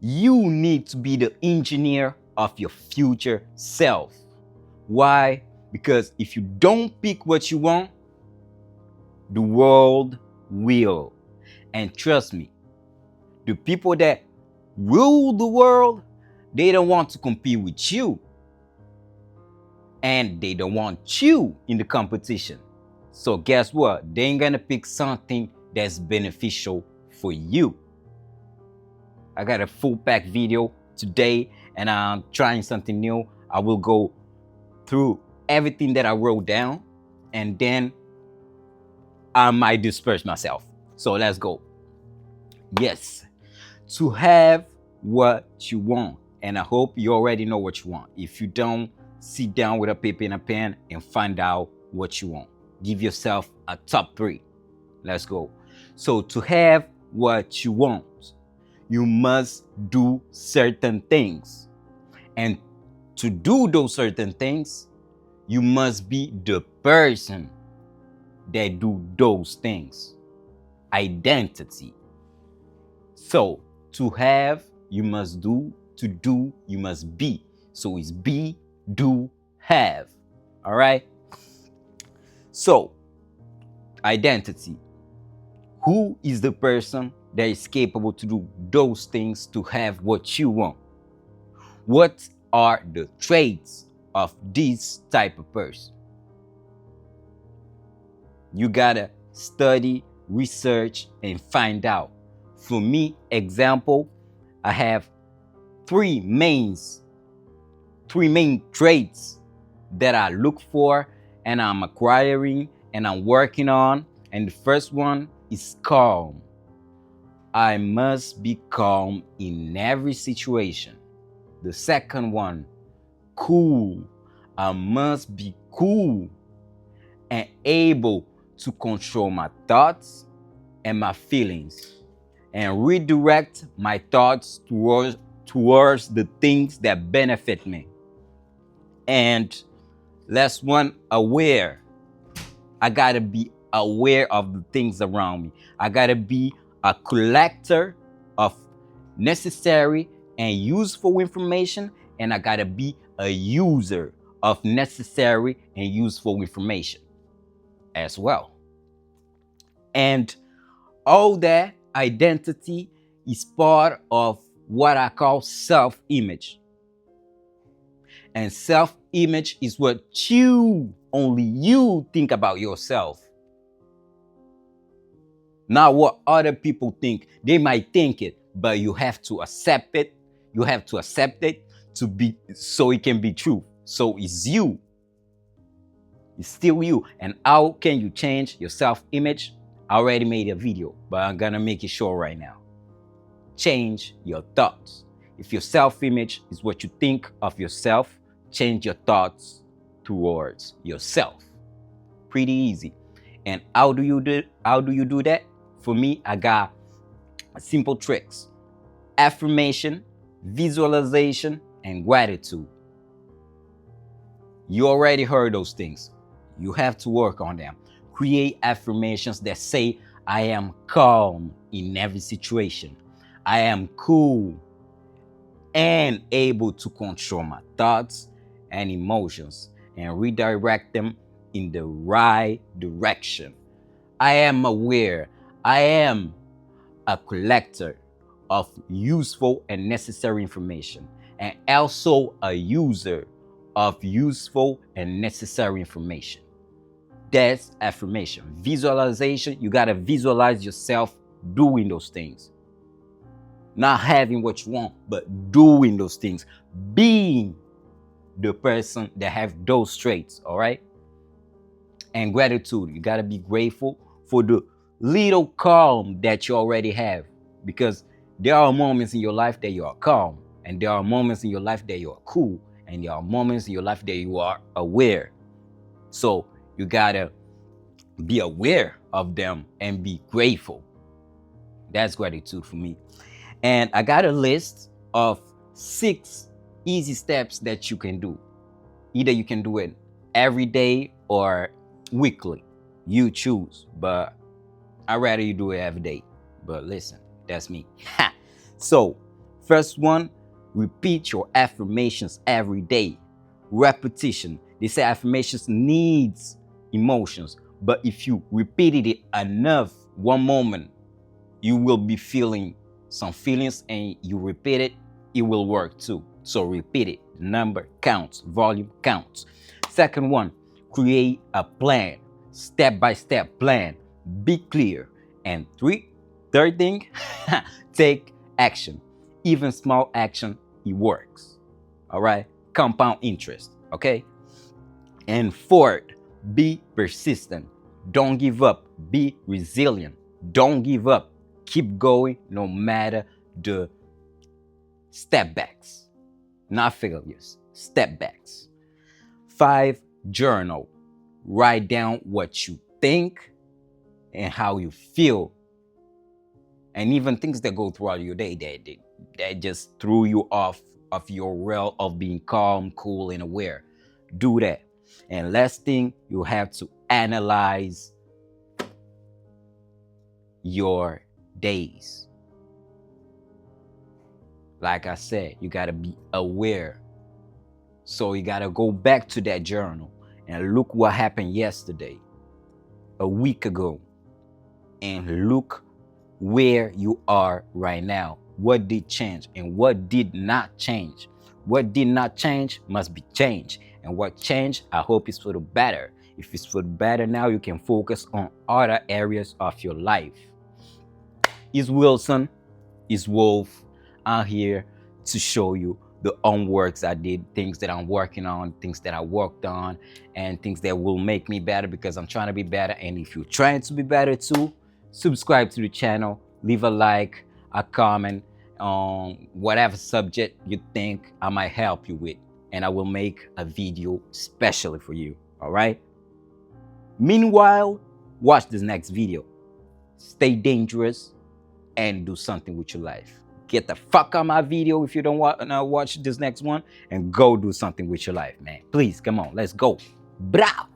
You need to be the engineer of your future self. Why? Because if you don't pick what you want, the world will. And trust me, the people that rule the world, they don't want to compete with you. And they don't want you in the competition. So guess what? They ain't gonna pick something that's beneficial for you. I got a full pack video today and I'm trying something new. I will go through everything that I wrote down and then I might disperse myself. So let's go. Yes, to have what you want. And I hope you already know what you want. If you don't, sit down with a paper and a pen and find out what you want. Give yourself a top 3. Let's go. So to have what you want, you must do certain things. And to do those certain things, you must be the person that do those things. Identity. So to have, you must do. To do, you must be. So it's be, do, have. All right? So, identity. Who is the person that is capable to do those things to have what you want? What are the traits of this type of person? You gotta study, research, and find out. For me, example, I have three main traits that I look for and I'm acquiring and I'm working on. And the first one is calm. I must be calm in every situation. The second one, cool. I must be cool and able to control my thoughts and my feelings and redirect my thoughts towards the things that benefit me. And last one, aware. I gotta be aware of the things around me. I gotta be a collector of necessary and useful information, and I gotta be a user of necessary and useful information as well. And all that identity is part of what I call self-image. And self-image is what only you think about yourself. Not what other people think. They might think it, but you have to accept it. You have to accept it so it can be true. So it's you. It's still you. And how can you change your self-image? I already made a video, but I'm gonna make it short right now. Change your thoughts. If your self-image is what you think of yourself, change your thoughts towards yourself. Pretty easy. And how do you do that? For me, I got simple tricks. Affirmation, visualization, and gratitude. You already heard those things. You have to work on them. Create affirmations that say, I am calm in every situation. I am cool and able to control my thoughts and emotions and redirect them in the right direction. I am aware. I am a collector of useful and necessary information and also a user of useful and necessary information. That's affirmation. Visualization, you got to visualize yourself doing those things. Not having what you want, but doing those things. Being the person that have those traits, all right? And gratitude, you got to be grateful for the little calm that you already have. Because there are moments in your life that you are calm. And there are moments in your life that you are cool. And there are moments in your life that you are aware. So you got to be aware of them and be grateful. That's gratitude for me. And I got a list of 6 easy steps that you can do. Either you can do it every day or weekly. You choose. But I'd rather you do it every day. But listen, that's me. So First one, repeat your affirmations every day. Repetition. They say affirmations needs emotions, but if you repeated it enough, one moment you will be feeling some feelings and you repeat it, it will work too. So repeat it. Number counts, volume counts. Second one, create a plan, step by step plan. Be clear. And third thing, take action. Even small action, it works. All right. Compound interest. Okay. And fourth, be persistent. Don't give up. Be resilient. Don't give up. Keep going no matter the step backs, not failures, step backs. 5, journal. Write down what you think and how you feel. And even things that go throughout your day that just threw you off of your realm of being calm, cool, and aware. Do that. And last thing, you have to analyze your days. Like I said, you got to be aware. So you got to go back to that journal and look what happened yesterday, a week ago, and look where you are right now. What did change and what did not change? What did not change must be changed. And what changed, I hope it's for the better. If it's for the better now, you can focus on other areas of your life. It's Wilson, it's Wolf. I'm here to show you the homeworks I did, things that I'm working on, things that I worked on, and things that will make me better because I'm trying to be better. And if you're trying to be better too, subscribe to the channel, leave a like, a comment on whatever subject you think I might help you with, and I will make a video specially for you. All right. Meanwhile, watch this next video. Stay dangerous and do something with your life. Get the fuck out of my video if you don't want to watch this next one, and go do something with your life, man. Please, come on, let's go. Brah!